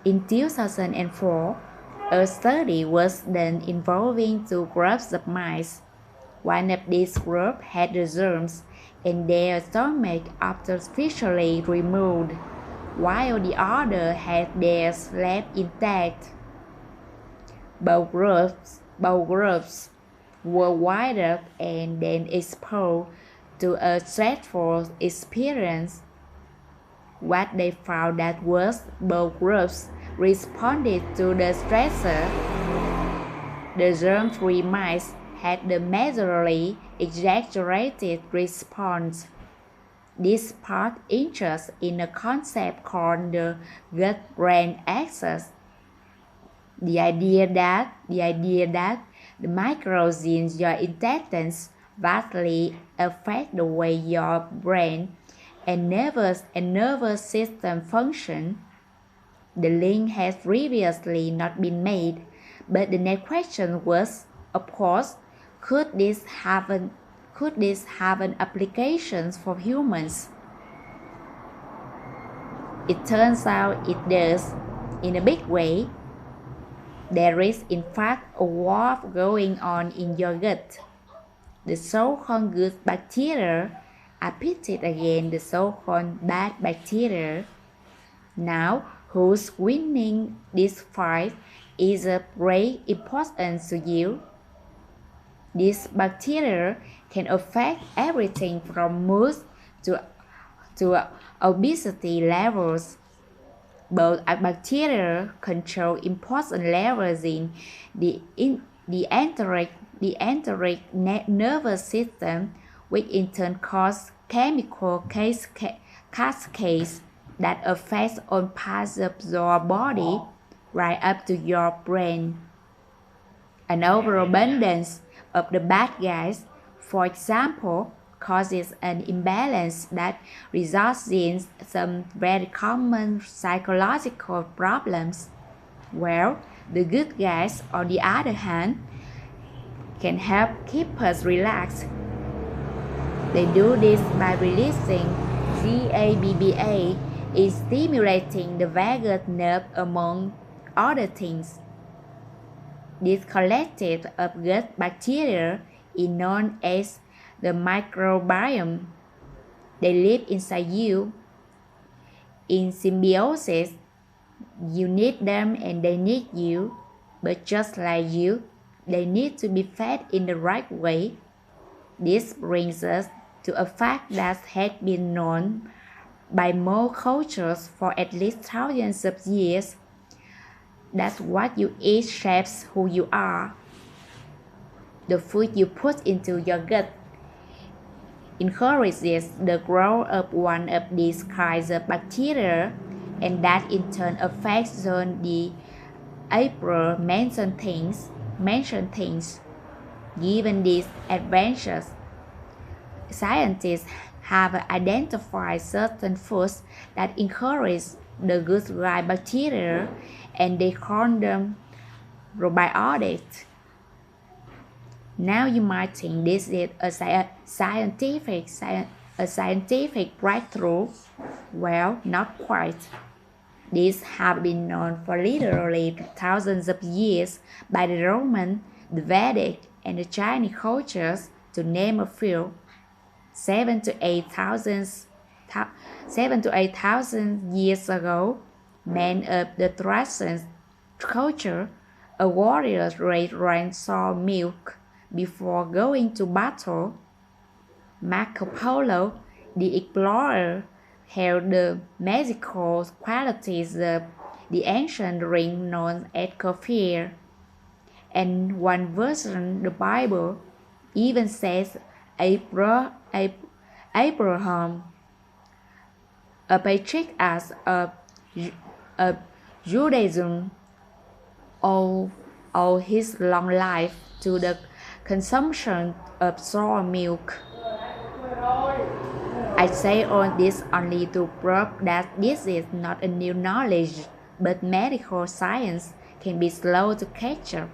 In 2004, a study was done involving two groups of mice. One of these groups had the germs and their stomach artificially removed, while the other had theirs left intact. Both groups were wired up and then exposed to a stressful experience. What they found that was both groups responded to the stressor. The germ-free mice had the majorly exaggerated response. This sparked interest in a concept called the gut-brain axis. The idea that the microbes in your intestines vastly affect the way your brain and nervous system function. The link has previously not been made, but the next question was, of course, could this have an applications for humans? It turns out it does, in a big way. There is in fact a war going on in your gut. The so-called good bacteria are pitted against the so-called bad bacteria. Now, who's winning this fight is of great importance to you. These bacteria can affect everything from mood to obesity levels. Both bacteria control important levels in the enteric nervous system, which in turn cause chemical cascades that affect all parts of your body, right up to your brain. An overabundance of the bad guys, for example, causes an imbalance that results in some very common psychological problems. Well, the good guys, on the other hand, can help keep us relaxed. They do this by releasing GABA in stimulating the vagus nerve, among other things. This collective of gut bacteria is known as the microbiome. They live inside you in symbiosis. You need them and they need you, but just like you, they need to be fed in the right way. This brings us to a fact that has been known by most cultures for at least thousands of years. That what you eat shapes who you are. The food you put into your gut encourages the growth of one of these kinds of bacteria, and that in turn affects on the above mentioned things. Given these advantages, scientists have identified certain foods that encourage the good gut bacteria, and they call them probiotics. Now you might think this is a scientific breakthrough. Well, not quite. These have been known for literally thousands of years by the Roman, the Vedic, and the Chinese cultures, to name a few. 7,000 to 8,000 years ago, men of the Thracian culture, a warrior drank sour milk before going to battle. Marco Polo, the explorer, held the magical qualities of the ancient drink known as coffee. And one version, the Bible, even says Abraham, a patriarch of Judaism, owed his long life to the consumption of sour milk. I say all this only to prove that this is not a new knowledge, but medical science can be slow to catch up.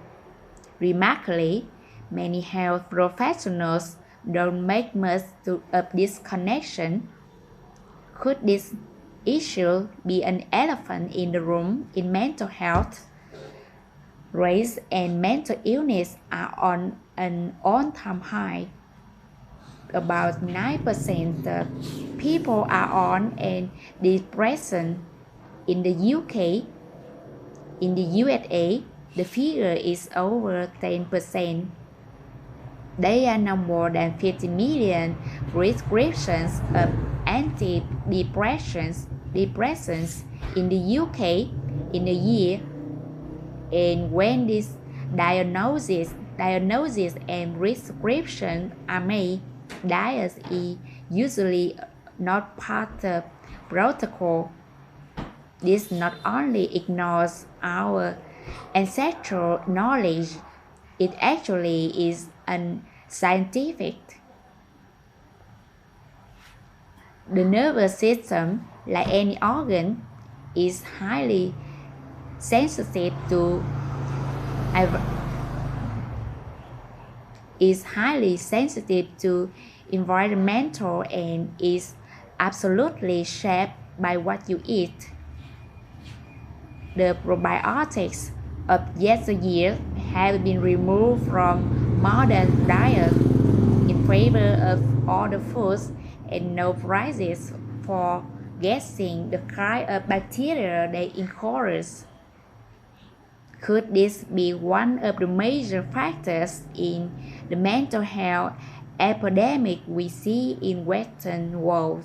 Remarkably, many health professionals don't make much of this connection. Could this issue be an elephant in the room in mental health. Race and mental illness are on an all-time high. About 9% of people are on antidepressant in the UK. In the USA, the figure is over 10%. There are no more than 50 million prescriptions of antidepressants in the UK in a year, and when this diagnosis and prescription are made, diet is usually not part of protocol. This not only ignores our ancestral knowledge, it actually is unscientific. The nervous system, like any organ, is highly sensitive to environmental and is absolutely shaped by what you eat. The probiotics of yesteryear have been removed from modern diet in favor of other foods, and no prizes for guessing the kind of bacteria they encourage. Could this be one of the major factors in the mental health epidemic we see in Western world?